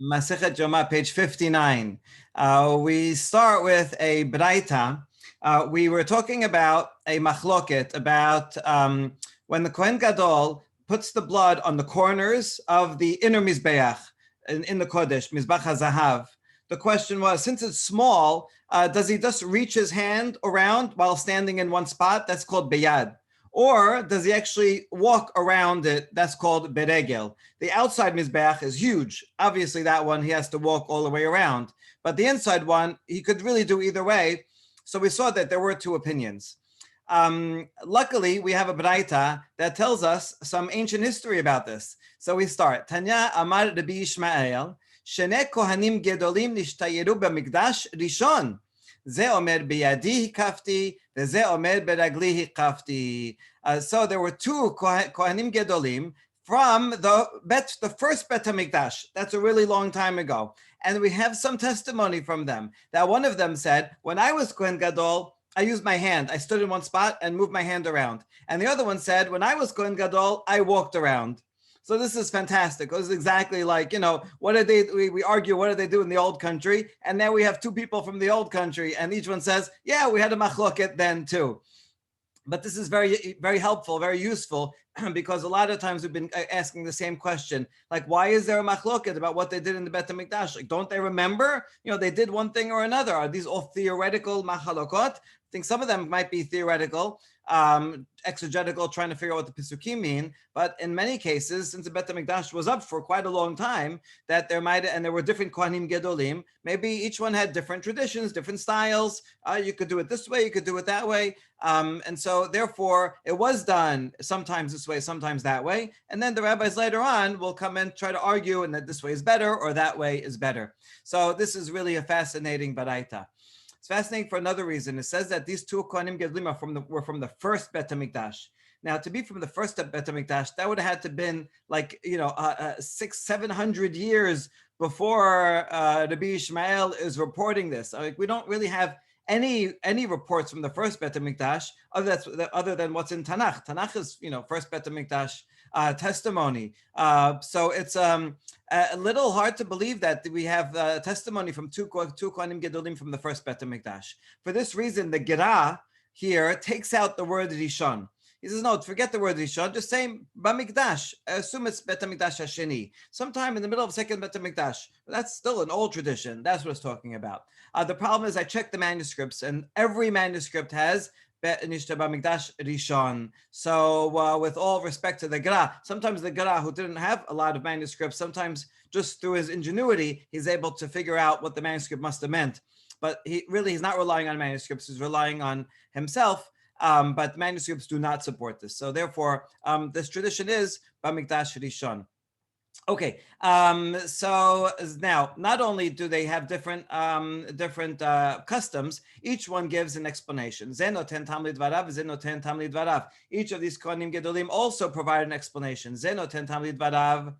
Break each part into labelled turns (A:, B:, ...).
A: Masechet Yoma, page 59. We start with a braita. We were talking about a machloket, about when the Kohen Gadol puts the blood on the corners of the inner Mizbeach in the Kodesh, Mizbach HaZahav. The question was, since it's small, does he just reach his hand around while standing in one spot? That's called beyad. Or does he actually walk around it? That's called beregel. The outside mizbeach is huge. Obviously, that one he has to walk all the way around. But the inside one, he could really do either way. So we saw that there were two opinions. Luckily, we have a braita that tells us some ancient history about this. So we start. Tanya Amar Rabbi Ishmael, Shene Kohanim Gedolim Nishtayeru B'Mikdash Rishon. זה אומר בידי הקפתי, וזה אומר ברגלי הקפתי. So there were two Kohanim Gedolim from the first Bet HaMikdash. That's a really long time ago. And we have some testimony from them that one of them said, when I was Kohen Gadol, I used my hand. I stood in one spot and moved my hand around. And the other one said, when I was Kohen Gadol, I walked around. So this is fantastic. It was exactly like, what did we argue, what did they do in the old country? And now we have two people from the old country and each one says, yeah, we had a machloket then too. But this is very, very helpful, very useful, because a lot of times we've been asking the same question, like, why is there a machloket about what they did in the Bet HaMikdash? Like, don't they remember? They did one thing or another. Are these all theoretical machalokot? I think some of them might be theoretical, exegetical, trying to figure out what the Pesukim mean. But in many cases, since the Bet HaMikdash was up for quite a long time, that there were different Kohanim Gedolim, maybe each one had different traditions, different styles. You could do it this way, you could do it that way. And so therefore, it was done sometimes this way, sometimes that way. And then the rabbis later on will come and try to argue and that this way is better or that way is better. So this is really a fascinating baraita. It's fascinating for another reason. It says that these two Kohanim Gedolim were from the first Bet HaMikdash. Now, to be from the first Bet HaMikdash, that would have had to been like, 600-700 years before Rabbi Ishmael is reporting this. Like, we don't really have any reports from the first Bet HaMikdash other than what's in Tanakh. Tanakh is, first Bet HaMikdash testimony. So it's a little hard to believe that we have testimony from two Kohanim Gedolim from the first Bet HaMikdash. For this reason, the Gerah here takes out the word Rishon. He says, no, forget the word Rishon, just say Bamikdash. Assume it's Bet HaMikdash Hasheni. Sometime in the middle of second Bet HaMikdash. That's still an old tradition. That's what it's talking about. The problem is I checked the manuscripts and every manuscript has Bet Bamikdash Rishon. So with all respect to the Gerah, sometimes the Gerah who didn't have a lot of manuscripts, sometimes just through his ingenuity, he's able to figure out what the manuscript must have meant. But he's not relying on manuscripts, he's relying on himself. But manuscripts do not support this. So therefore, this tradition is Bamikdash Rishon. Okay, so now not only do they have different customs, each one gives an explanation. Zenoten Tamlid Varav, Zenoten Tamlid Varav. Each of these Kohanim Gedolim also provide an explanation. Zenoten Tamlid Varav.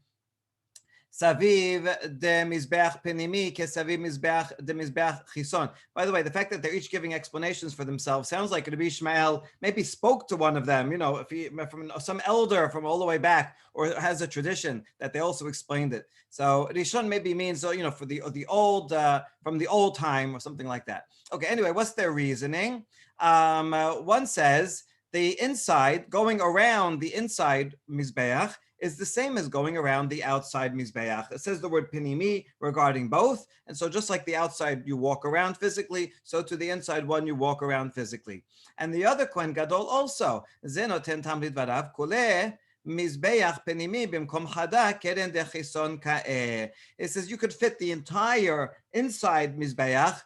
A: Saviv de Mizbeach Penimi ke Saviv Mizbeach de Mizbeach Chison. By the way, the fact that they're each giving explanations for themselves sounds like Rabbi Ishmael maybe spoke to one of them, if he from some elder from all the way back, or has a tradition that they also explained it. So Rishon maybe means for the old from the old time or something like that. Okay, anyway, what's their reasoning? One says the inside, going around the inside Mizbeach, is the same as going around the outside Mizbeach. It says the word pinimi regarding both. And so just like the outside you walk around physically, so to the inside one you walk around physically. And the other Kohen Gadol also, Zenoten Tamlid Varav Kuleh Mizbeach Penimi Bimkom Chada Keren de Chison Ka'eh. It says you could fit the entire inside Mizbeach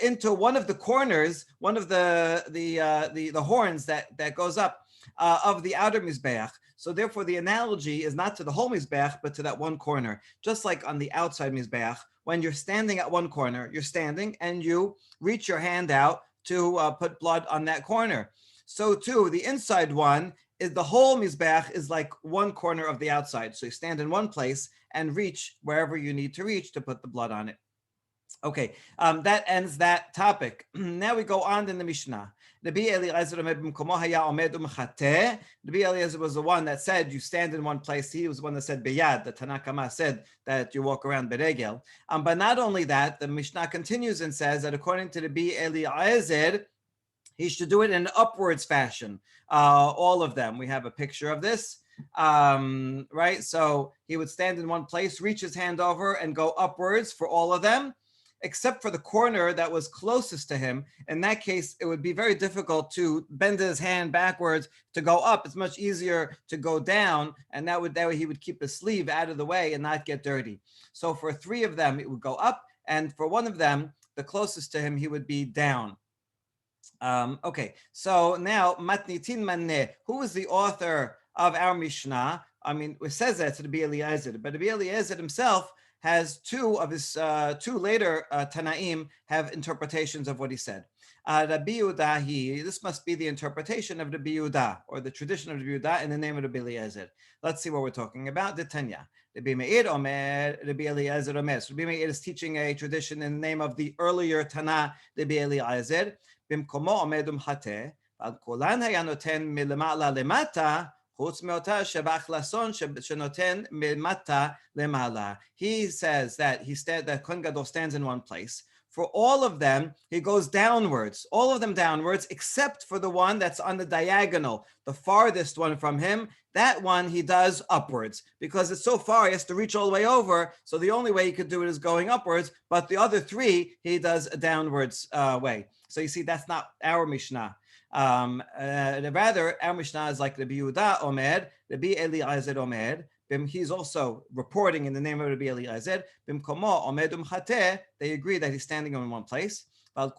A: into one of the corners, one of the horns that goes up of the outer Mizbeach. So therefore, the analogy is not to the whole Mizbeach, but to that one corner. Just like on the outside Mizbeach, when you're standing at one corner, you're standing and you reach your hand out to put blood on that corner. So too, the inside one is the whole Mizbeach is like one corner of the outside. So you stand in one place and reach wherever you need to reach to put the blood on it. Okay, that ends that topic. Now we go on in the Mishnah. Rabbi Eliezer was the one that said you stand in one place. He was the one that said beyad. The Tanakama said that you walk around beregel. But not only that, the Mishnah continues and says that according to Rabbi Eliezer, he should do it in an upwards fashion. All of them. We have a picture of this. Right? So he would stand in one place, reach his hand over, and go upwards for all of them, except for the corner that was closest to him. In that case, it would be very difficult to bend his hand backwards to go up. It's much easier to go down, and that way he would keep his sleeve out of the way and not get dirty. So for 3 of them, it would go up, and for 1 of them, the closest to him, he would be down. Okay, so now Matnitin Maneh, who is the author of our Mishnah? I mean, it says that to Rabbi Eliezer, but Rabbi Eliezer himself has 2 of his 2 later Tanaim have interpretations of what he said. Rabbi Yehuda, this must be the interpretation of Rabbi Yehuda, or the tradition of Rabbi Yehuda in the name of Rabbi Eliezer. Let's see what we're talking about. The Tanya. Rabbi Meir Omer, Rabbi Eliezer Omer. So Rabbi Meir is teaching a tradition in the name of the earlier Tana, Rabbi Eliezer. במקומו עומד ומחטא, ועל כולן היה נותן מלמעלה למטה, חוץ מאותה שבח לשון שנותן מלמטה למעלה. He says that that Kohen Gadol stands in one place. For all of them, he goes downwards, all of them downwards, except for the one that's on the diagonal, the farthest one from him. That one he does upwards because it's so far, he has to reach all the way over. So the only way he could do it is going upwards, but the other 3, he does a downwards way. So you see, that's not our Mishnah. Rather, our Mishnah is like Rabbi Yehuda Omer, Rabbi Eliezer Omer. He's also reporting in the name of Rabbi Eliezer. Bimkomo Omed Umchate. They agree that he's standing in one place. All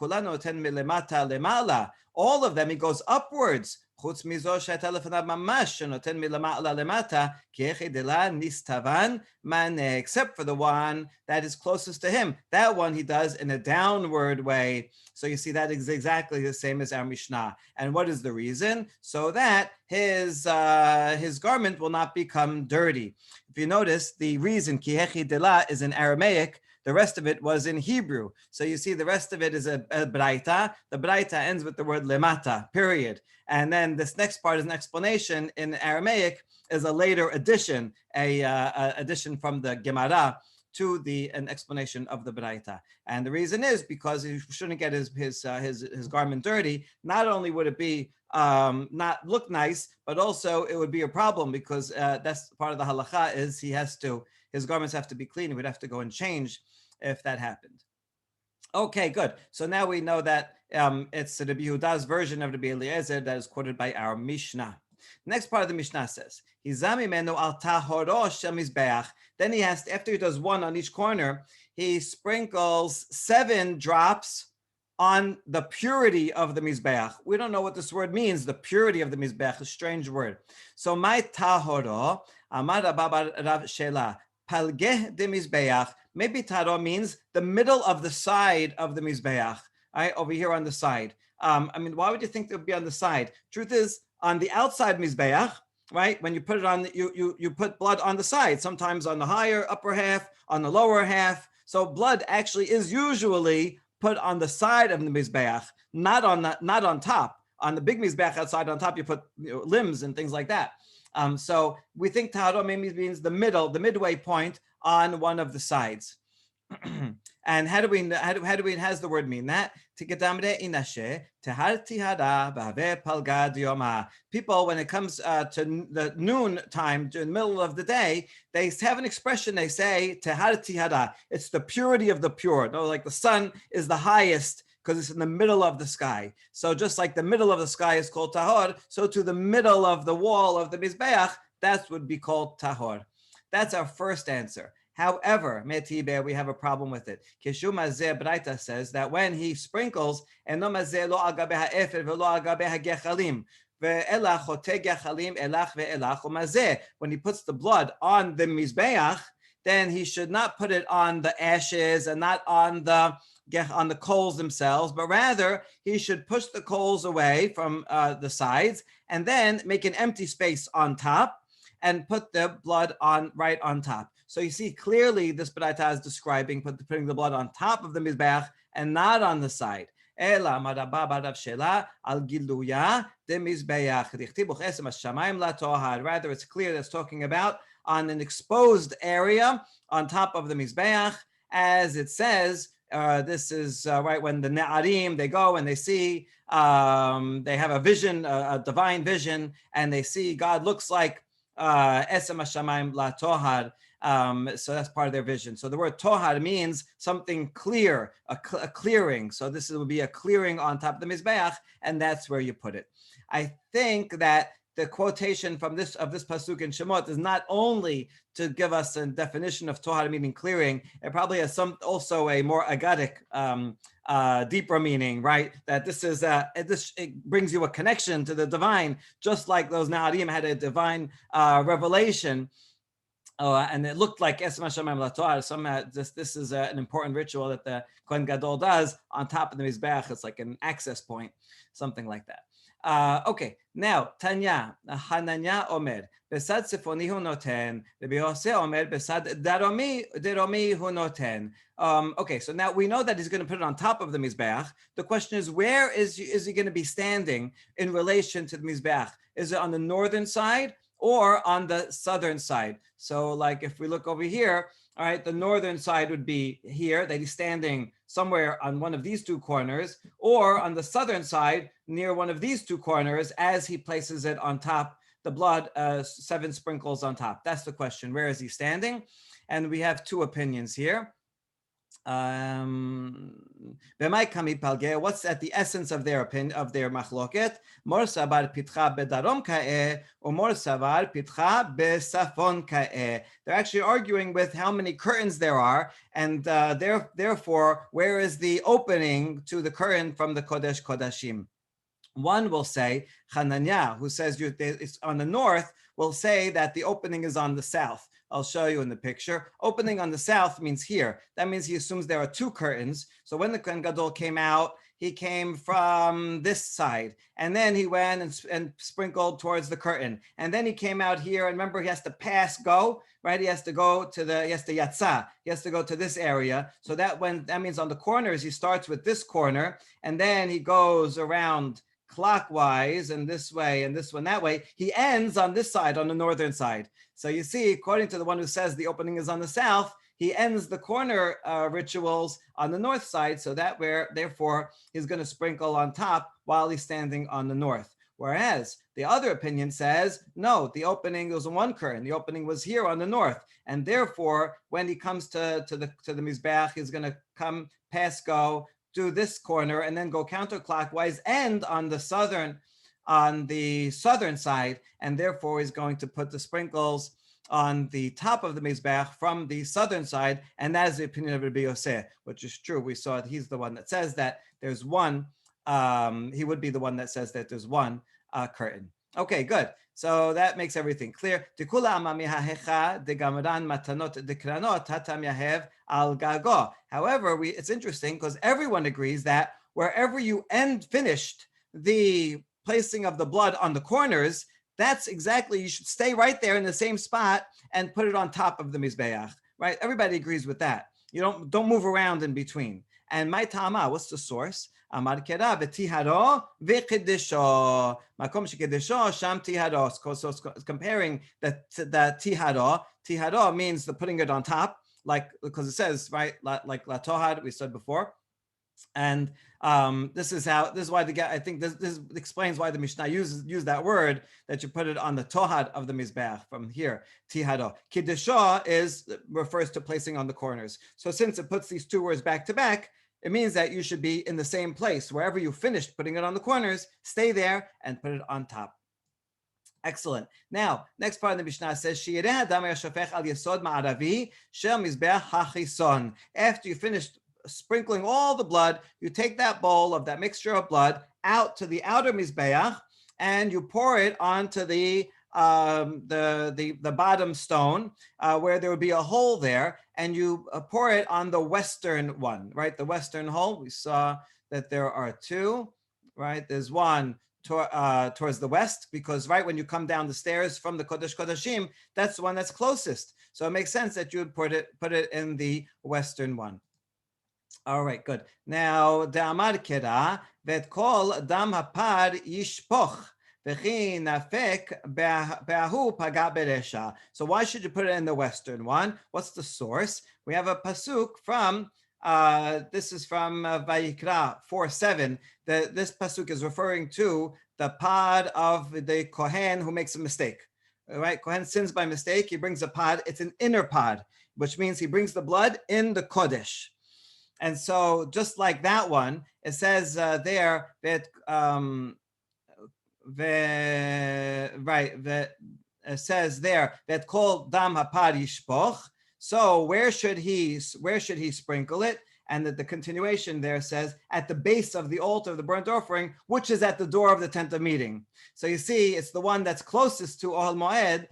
A: of them, he goes upwards. Except for the one that is closest to him. That one he does in a downward way. So you see, that is exactly the same as our Mishnah. And what is the reason? So that his garment will not become dirty. If you notice, the reason kihechi dela is in Aramaic. The rest of it was in Hebrew. So you see, the rest of it is a braita. The braita ends with the word lemata, period. And then this next part is an explanation in Aramaic, is a later addition, addition from the Gemara to an explanation of the braita. And the reason is because he shouldn't get his garment dirty. Not only would it be not look nice, but also it would be a problem because that's part of the halacha is his garments have to be clean. He would have to go and change if that happened. Okay, good. So now we know that it's Rabbi Yehuda's version of Rabbi Eliezer that is quoted by our Mishnah. Next part of the Mishnah says, then he has to, after he does 1 on each corner, he sprinkles 7 drops on the purity of the Mizbeach. We don't know what this word means, the purity of the Mizbeach, a strange word. So my tahoro, amar Rabba Rav Shela, palgeh de Mizbeach. Maybe taro means the middle of the side of the Mizbeach, right, over here on the side. I mean, why would you think it would be on the side? Truth is, on the outside Mizbeach, right, when you put it on, you put blood on the side, sometimes on the higher upper half, on the lower half. So blood actually is usually put on the side of the Mizbeach, not on top. On the big Mizbeach outside, on top, you put limbs and things like that. So we think tahara maybe means the midway point on one of the sides. And how has the word mean that? People, when it comes to the noon time, during the middle of the day, they have an expression. They say tehar tihara. It's the purity of the pure. No, like the sun is the highest because it's in the middle of the sky. So just like the middle of the sky is called tahor, so to the middle of the wall of the mizbeach, that would be called tahor. That's our first answer. However, Metibe, we have a problem with it. Kishum Azeh Braita says that when he sprinkles, when he puts the blood on the mizbeach, then he should not put it on the ashes and not on the coals themselves, but rather he should push the coals away from the sides and then make an empty space on top. and put the blood on right on top. So you see clearly this Baraita is describing putting the blood on top of the Mizbeach and not on the side. אלא מרבה ברב שלה על גילויה דמזבח דכתיב וכסם השמיים לטוהר. Rather, it's clear that it's talking about on an exposed area on top of the Mizbeach, as it says. This is right when the Ne'arim, they go and they see, they have a vision, a divine vision, and they see God looks like Esem HaShamayim La Tohar. So that's part of their vision. So the word tohar means something clear, a clearing. So this would be a clearing on top of the Mizbeach, and that's where you put it. I think that the quotation from this pasuk in Shemot is not only to give us a definition of tohar meaning clearing, it probably has also a more agadic, deeper meaning, right? That this is it brings you a connection to the divine, just like those Na'arim had a divine revelation. And it looked like Esem HaShamayim LaTohar. This is an important ritual that the Kohen Gadol does on top of the Mizbeach. It's like an access point, something like that. Okay, now Tanya, Hananya Omer, Besad Sifoni hu noten, Rabbi Yosef Omer, Besad Daromi hu noten. Okay, so now we know that he's going to put it on top of the Mizbeach. The question is, where is he going to be standing in relation to the Mizbeach? Is it on the northern side or on the southern side? So like if we look over here, all right, the northern side would be here, that he's standing somewhere on one of these two corners, or on the southern side near one of these two corners as he places it on top, the blood, 7 sprinkles on top. That's the question. Where is he standing? And we have two opinions here. What's at the essence of their opinion, of their machloket? Mor savar pitcha bedarom ka'eh, or mor savar pitcha besafon ka'eh. They're actually arguing with how many curtains there are, and therefore, where is the opening to the curtain from the Kodesh Kodashim? One will say, Hananya, who says it's on the north, will say that the opening is on the south. I'll show you in the picture. Opening on the south means here. That means he assumes there are 2 curtains. So when the Kohen Gadol came out, he came from this side, and then he went and sprinkled towards the curtain. And then he came out here, and remember, he has to go, right? He has to go to Yatsa. He has to go to this area. So that means on the corners, he starts with this corner, and then he goes around clockwise and this way and this one that way. He ends on this side, on the northern side. So you see, according to the one who says the opening is on the south, he ends the corner rituals on the north side, so that therefore he's going to sprinkle on top while he's standing on the north. Whereas the other opinion says, no, the opening was one curtain. The opening was here on the north, and therefore when he comes to the Mizbeach, he's going to come past go to this corner and then go counterclockwise and on the southern side, and therefore he's going to put the sprinkles on the top of the Mizbeach from the southern side, and that is the opinion of Rabbi Yosef, which is true. We saw he's the one that says that there's one, he would be the one that says that there's one curtain. Okay, good. So that makes everything clear. However, it's interesting because everyone agrees that wherever you finished the placing of the blood on the corners, that's exactly, you should stay right there in the same spot and put it on top of the Mizbeach, right? Everybody agrees with that. You don't move around in between. And my Tama, what's the source? Amar kera v'tiharo v'chidisho. Makom shekidisho sham tiharo. So it's comparing the tiharo. Tiharo means the putting it on top, like, because it says, right, like la tohar, we said before. And this is why I think this explains why the Mishnah use that word, that you put it on the tohad of the Mizbeach from here, tihado. Kiddusha refers to placing on the corners. So since it puts these two words back to back, it means that you should be in the same place. Wherever you finished putting it on the corners, stay there and put it on top. Excellent. Now, next part of the Mishnah says, after you finished sprinkling all the blood, you take that bowl of that mixture of blood out to the outer Mizbeach and you pour it onto the bottom stone where there would be a hole there, and you pour it on the western one, right? The western hole. We saw that there are two, right? There's one towards the west, because right when you come down the stairs from the Kodesh Kodashim, that's the one that's closest. So it makes sense that you would put it in the western one. All right, good. Now, Da'amar Kera, Vet Kol Dam Hapad Yishpoch. So why should you put it in the western one? What's the source? We have a pasuk from this is from Vayikra 4:7. This pasuk is referring to the pod of the Kohen who makes a mistake. All right, Kohen sins by mistake. He brings a pod. It's an inner pod, which means he brings the blood in the Kodesh. And so, just like that one, it says there that that says there that called dam hapad yishpoch. So where should he sprinkle it? And that the continuation there says at the base of the altar of the burnt offering, which is at the door of the tent of meeting. So you see, it's the one that's closest to Ohel Moed.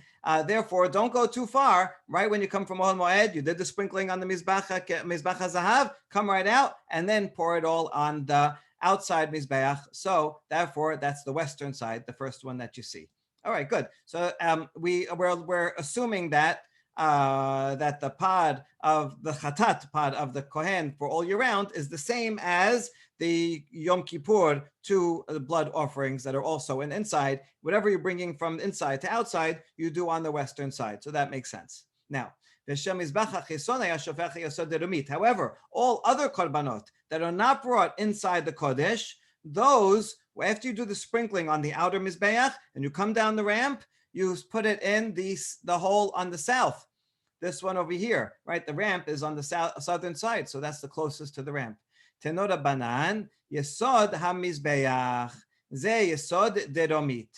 A: Therefore, don't go too far. Right when you come from Ohel Moed, you did the sprinkling on the Mizbach HaZahav, come right out, and then pour it all on the outside Mizbeach. So therefore, that's the western side, the first one that you see. All right, good. So we're assuming that that the pod of the chatat pod of the Kohen for all year round is the same as the Yom Kippur two blood offerings that are also inside. Whatever you're bringing from inside to outside, you do on the western side. So that makes sense. Now, however, all other korbanot that are not brought inside the Kodesh, those, after you do the sprinkling on the outer Mizbeach and you come down the ramp, you put it in the hole on the south. This one over here, right? The ramp is on the southern side, so that's the closest to the ramp. Tenora banan yesod hamizbeach ze yesod deromit.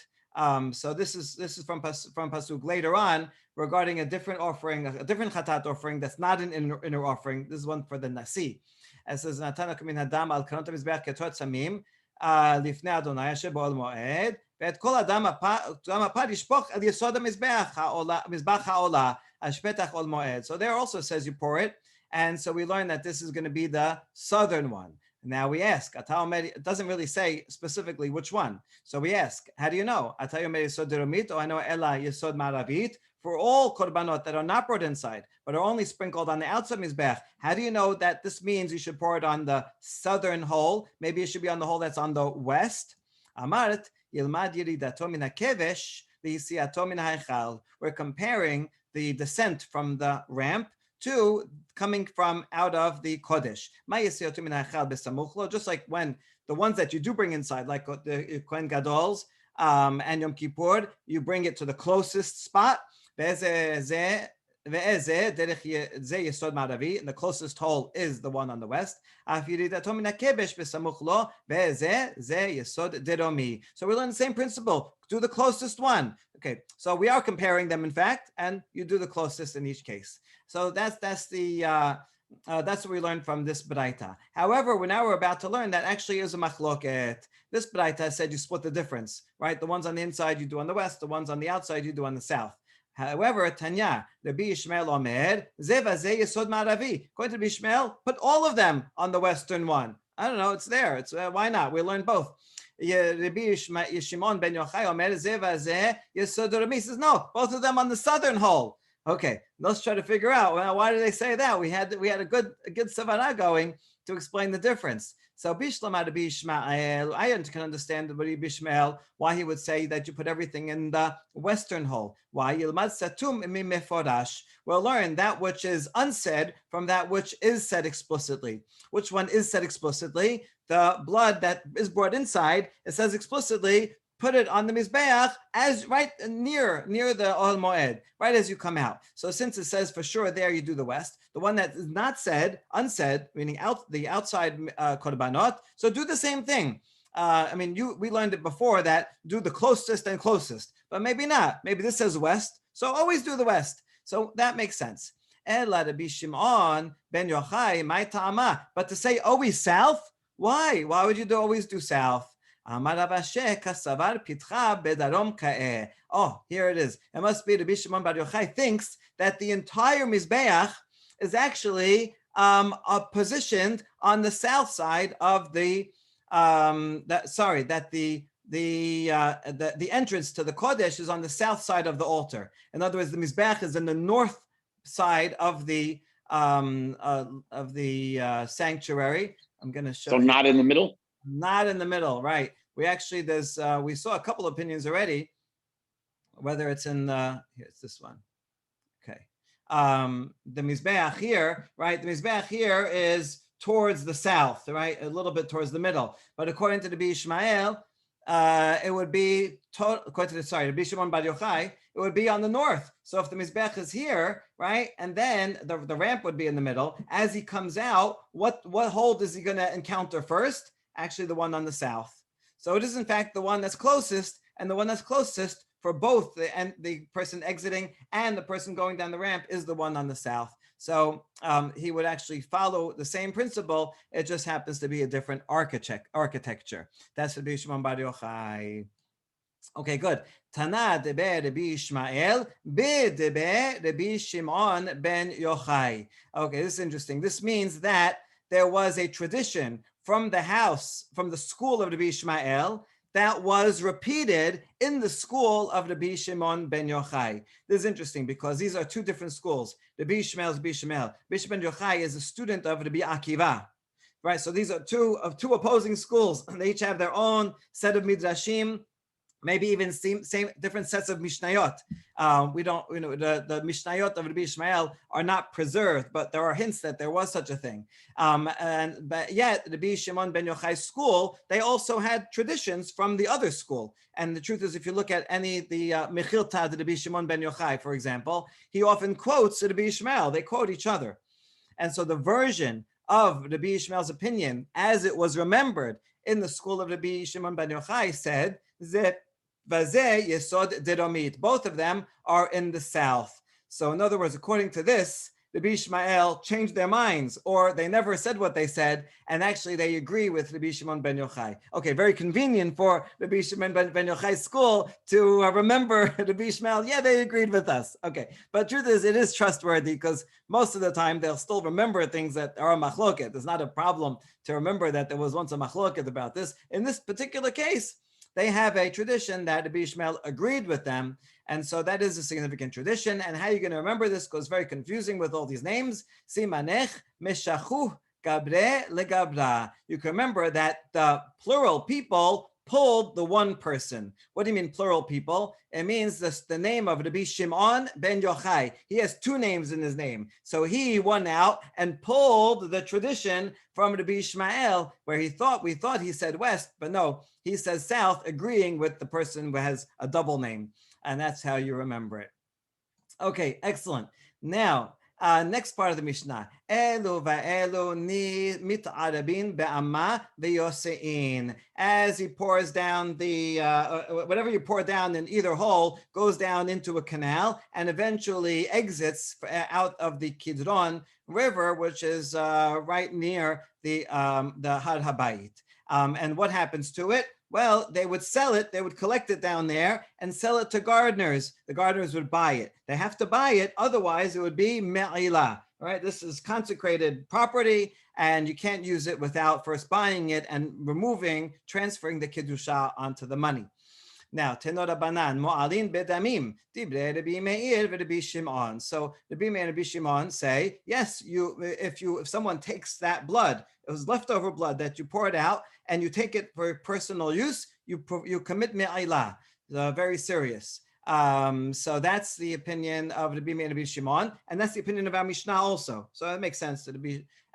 A: So this is from pasuk later on regarding a different offering, a different chatat offering that's not an inner offering. This is one for the nasi. As says Natana kamin hadam al kanot hamizbeach ketot samim lifnei Adonai asher ba'ol moed ve'et kol adam apad yishpoch al yesod hamizbeach mizbach ha'olah. So there also says you pour it. And so we learn that this is going to be the southern one. Now we ask, it doesn't really say specifically which one. So we ask, how do you know? For all korbanot that are not brought inside, but are only sprinkled on the outside mizbech, how do you know that this means you should pour it on the southern hole? Maybe it should be on the hole that's on the west. Amart, yilmad yiridato min hakevesh, liyisiato min ha'echal. We're comparing the descent from the ramp to coming from out of the Kodesh. Just like when the ones that you do bring inside, like the Kohen Gadol's and Yom Kippur, you bring it to the closest spot. And the closest hole is the one on the west. So we learn the same principle. Do the closest one. Okay, so we are comparing them, in fact, and you do the closest in each case. So that's what we learned from this braita. However, we're about to learn that actually is a machloket. This braita said you split the difference, right? The ones on the inside you do on the west, the ones on the outside you do on the south. However, Tanya, Rabbi Yishmael Omer, Zeva Ze Yesod Ma'aravi. According to Rabbi Yishmael, put all of them on the western one. I don't know, it's there. It's why not? We learn both. Rabbi Shimon ben Yochai Omer, Zeva Ze Yesod Rami. He says, no, both of them on the southern hole. Okay, let's try to figure out, well, why did they say that? We had a good savara going to explain the difference. So Bishlama to Bishmael, I can understand Bishmael why he would say that you put everything in the western hole. Why? Yilmad satum meforash. We'll learn that which is unsaid from that which is said explicitly. Which one is said explicitly? The blood that is brought inside, it says explicitly, put it on the Mizbeach as right near the Ohel Moed, right as you come out. So since it says for sure there you do the west, the one that is not said, unsaid, meaning the outside korbanot, so do the same thing. We learned it before that do the closest and closest, but maybe not. Maybe this says west, so always do the west. So that makes sense. Ela Rabbi Shimon ben Yochai, my ta'ama. But to say always south, why? Why would you always do south? Oh, here it is. It must be Rabbi Shimon bar Yochai thinks that the entire Mizbeach is actually positioned on the south side of the the entrance to the Kodesh is on the south side of the altar. In other words, the Mizbeach is in the north side of the sanctuary. I'm going to show you.
B: So not in the middle?
A: Not in the middle, right. We actually, we saw a couple of opinions already, whether it's in here's this one. Okay. The Mizbeach here, right? The Mizbeach here is towards the south, right? A little bit towards the middle. But according to the Rabbi Ishmael, it would be, according to the, Rabbi Shimon Bar Yochai, it would be on the north. So if the Mizbeach is here, right? And then the ramp would be in the middle. As he comes out, what hold is he going to encounter first? Actually, the one on the south. So it is, in fact, the one that's closest, and the one that's closest for both the person exiting and the person going down the ramp is the one on the south. So he would actually follow the same principle. It just happens to be a different architecture. That's Rabbi Shimon Bar Yochai. Okay, good. Tana debe Rabbi Ishmael, be debe Rabbi Shimon ben Yochai. Okay, this is interesting. This means that there was a tradition from the school of Rabbi Ishmael that was repeated in the school of Rabbi Shimon ben Yochai. This is interesting because these are two different schools. Rabbi Ishmael is Rabbi Ishmael. Rabbi Shimon ben Yochai is a student of Rabbi Akiva. Right, so these are two opposing schools. They each have their own set of midrashim, maybe even same different sets of mishnayot. We don't, the mishnayot of Rabbi Ishmael are not preserved, but there are hints that there was such a thing. But yet, Rabbi Shimon ben Yochai's school, they also had traditions from the other school. And the truth is, if you look at the Mechilta to Rabbi Shimon ben Yochai, for example, he often quotes Rabbi Ishmael. They quote each other. And so the version of Rabbi Ishmael's opinion, as it was remembered in the school of Rabbi Shimon ben Yochai, said that Vazeh Yesod Deromit. Both of them are in the south. So in other words, according to this, Rabbi Ishmael changed their minds, or they never said what they said, and actually they agree with Rabbi Shimon ben Yochai. Okay, very convenient for Rabbi Shimon ben Yochai's school to remember Rabbi Ishmael. Yeah, they agreed with us. Okay, but truth is, it is trustworthy because most of the time they'll still remember things that are a machloket. There's not a problem to remember that there was once a machloket about this. In this particular case, they have a tradition that Rabbi Ishmael agreed with them. And so that is a significant tradition. And how are you going to remember this? Because very confusing with all these names. Simanech meshachu gabre legabra. You can remember that the plural people pulled the one person. What do you mean plural people? It means the name of Rabbi Shimon ben Yochai. He has two names in his name. So he won out and pulled the tradition from Rabbi Ishmael, where we thought he said west, but no, he says south, agreeing with the person who has a double name. And that's how you remember it. Okay, excellent. Now, next part of the Mishnah. Elu va'elu ni mit'arabin be'amah ve'yosein. As he pours down whatever you pour down in either hole goes down into a canal and eventually exits out of the Kidron River, which is right near the Har Habayit. And what happens to it? Well, they would sell it, they would collect it down there and sell it to gardeners. The gardeners would buy it. They have to buy it, otherwise it would be me'ilah, right? This is consecrated property and you can't use it without first buying it and transferring the Kedusha onto the money. Now, Tenora Banan, Mo'alin Bedamim, Dibre Rabbi Meir Rabbi Shimon. So Rabbi Meir and Rabbi Shimon say, yes, if someone takes that blood, it was leftover blood that you poured out, and you take it for personal use, you commit me'ilah. Very serious. So that's the opinion of Rabbi Meir and Rabbi Shimon, and that's the opinion of our Mishnah also. So that makes sense that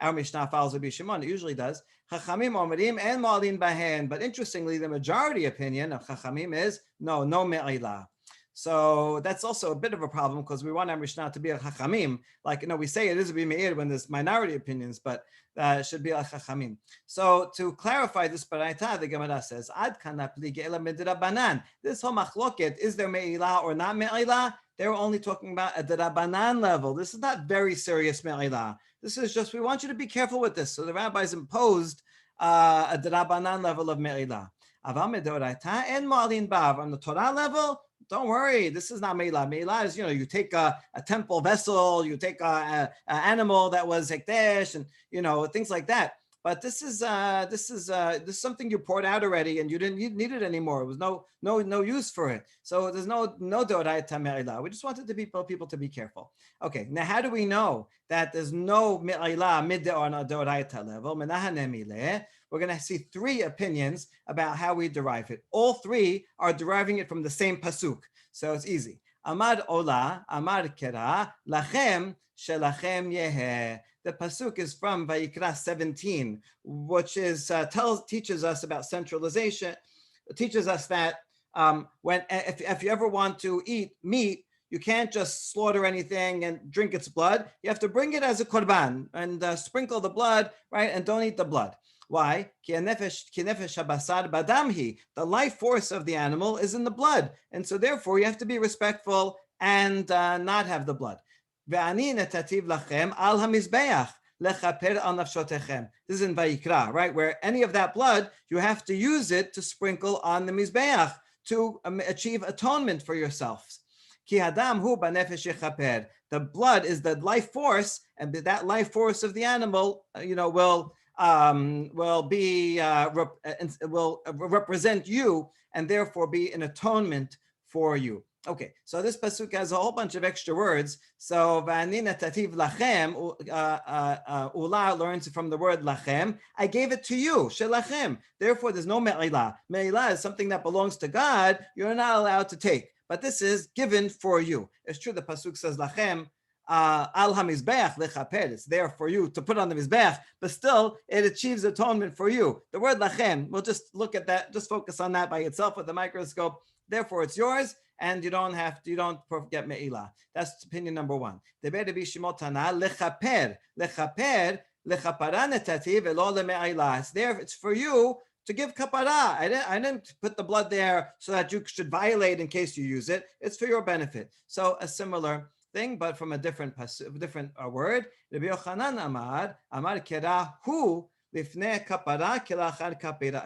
A: our Mishnah follows Rabbi Shimon. It usually does. Chachamim omerim and ma'alin bahen. But interestingly, the majority opinion of Chachamim is no me'ilah. So that's also a bit of a problem because we want our Mishnah to be a Chachamim. Like, we say it is a Meir when there's minority opinions, but it should be a Chachamim. So to clarify this Baraita, the Gemara says, Ad kana plige ela midrabanan. This whole machloket, is there Me'ilah or not Me'ilah? They were only talking about a Darabanan level. This is not very serious Me'ilah. This is just, we want you to be careful with this. So the rabbis imposed a Darabanan level of Me'ilah. Avam medoraita and Ma'alin Bav. On the Torah level, don't worry, this is not Me'ilah. Me'ilah is, you take a temple vessel, you take an animal that was Hekdesh, and, things like that. but this is something you poured out already, and you didn't need it anymore. It was no use for it. So there's no deoraita me'ila. We just wanted to people to be careful. Okay, now how do we know that there's no me'ila mid deoraita level? We're going to see three opinions about how we derive it. All three are deriving it from the same pasuk, so it's easy. Amar ola, amar kera, lachem shelachem yeheh. The pasuk is from Vayikra 17, which is teaches us about centralization. It teaches us that if you ever want to eat meat, you can't just slaughter anything and drink its blood. You have to bring it as a korban and sprinkle the blood, right? And don't eat the blood. Why? The life force of the animal is in the blood. And so therefore you have to be respectful and not have the blood. This is in Vayikra, right? Where any of that blood, you have to use it to sprinkle on the Mizbeach to achieve atonement for yourselves. The blood is the life force, and that life force of the animal, will represent you, and therefore be an atonement for you. Okay, so this pasuk has a whole bunch of extra words. So v'ani natativ lachem, Ula learns from the word lachem. I gave it to you, shelachem. Therefore, there's no me'ilah. Me'ilah is something that belongs to God. You're not allowed to take, but this is given for you. It's true. The pasuk says lachem. Al hamizbeach lechaper. It's there for you to put on the mizbeach, but still it achieves atonement for you. The word lachem, we'll just look at that, just focus on that by itself with the microscope. Therefore, it's yours, and you don't get me'ilah. That's opinion number one. Deber Rabbi Shimon Tana lechaper lechapara netati velo leme'ilah. It's there. It's for you to give kapara. I didn't put the blood there so that you should violate in case you use it. It's for your benefit. So a similar thing, but from a different word. Rabbi Yochanan Amar kerahu lifnei kapara kilachar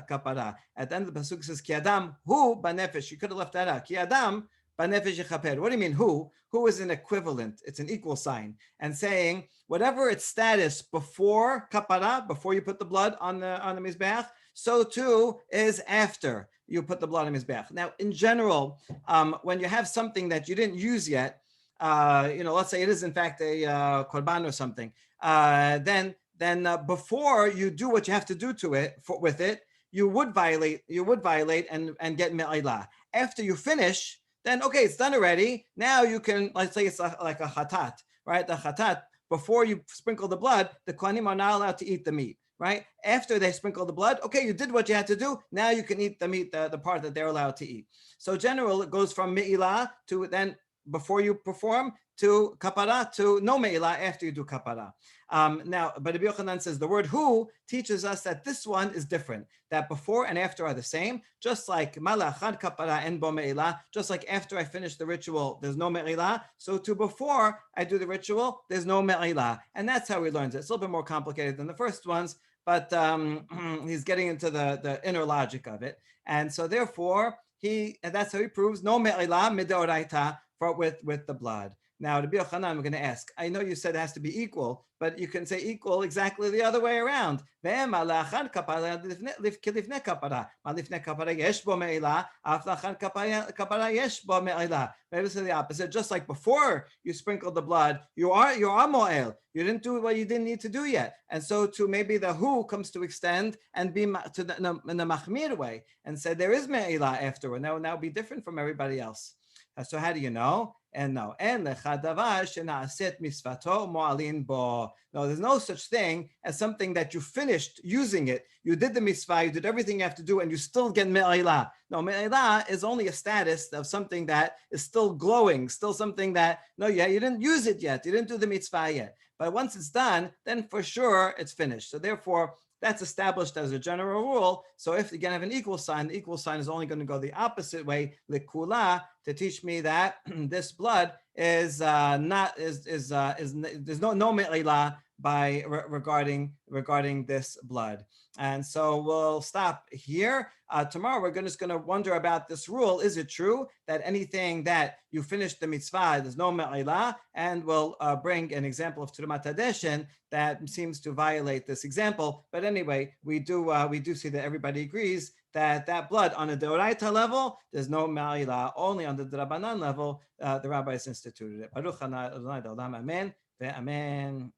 A: kapara. At the end of the pasuk says ki adam hu banefesh. You could have left that out. Ki adam banefesh yechaper. What do you mean hu? Hu is an equivalent. It's an equal sign, and saying whatever its status before kapara, before you put the blood on the mizbeach, so too is after you put the blood on mizbeach. Now, in general, when you have something that you didn't use yet, let's say it is in fact a korban or something, then before you do what you have to do to it with it, you would violate and get me'ilah. After you finish, then okay, it's done already. Now you can, let's say it's like a chatat, right? The chatat, before you sprinkle the blood, the kohanim are not allowed to eat the meat, right? After they sprinkle the blood, okay, you did what you had to do. Now you can eat the meat, the part that they're allowed to eat. So general, it goes from me'ilah to then before you perform to kapara to no me'ilah after you do kapara. Now, but Rabbi Yochanan says the word hu teaches us that this one is different, that before and after are the same, just like malachad kapara en bo me'ilah, just like after I finish the ritual, there's no me'ilah, so to before I do the ritual, there's no me'ilah. And that's how he learns it. It's a little bit more complicated than the first ones, but he's getting into the inner logic of it. And so therefore, that's how he proves no me'ilah midoraita with the blood. Now, Rabbi Yochanan, we're going to ask. I know you said it has to be equal, but you can say equal exactly the other way around. Maybe it's the opposite. Just like before you sprinkled the blood, you are mo'el. You didn't do what you didn't need to do yet, and so too maybe the hu comes to extend and be in the machmir way, and say there is me'ilah afterward. Now be different from everybody else. So how do you know? And no, there's no such thing as something that you finished using it. You did the mitzvah, you did everything you have to do, and you still get me'ilah. No, me'ilah is only a status of something that is still glowing, still something that, you didn't use it yet, you didn't do the mitzvah yet. But once it's done, then for sure it's finished. So therefore, that's established as a general rule. So if you can have an equal sign, the equal sign is only going to go the opposite way, likula, to teach me that this blood is there's no me'ilah regarding this blood. And so we'll stop here. Tomorrow we're just going to wonder about this rule. Is it true that anything that you finish the mitzvah, there's no me'ilah? And we'll bring an example of Terumat Hadeshin that seems to violate this example. But anyway, we do see that everybody agrees that blood on a Deoraita level, there's no me'ilah. Only on the Drabanan level, the rabbis instituted it. Baruch Adonai Olam, amen, ve'amen.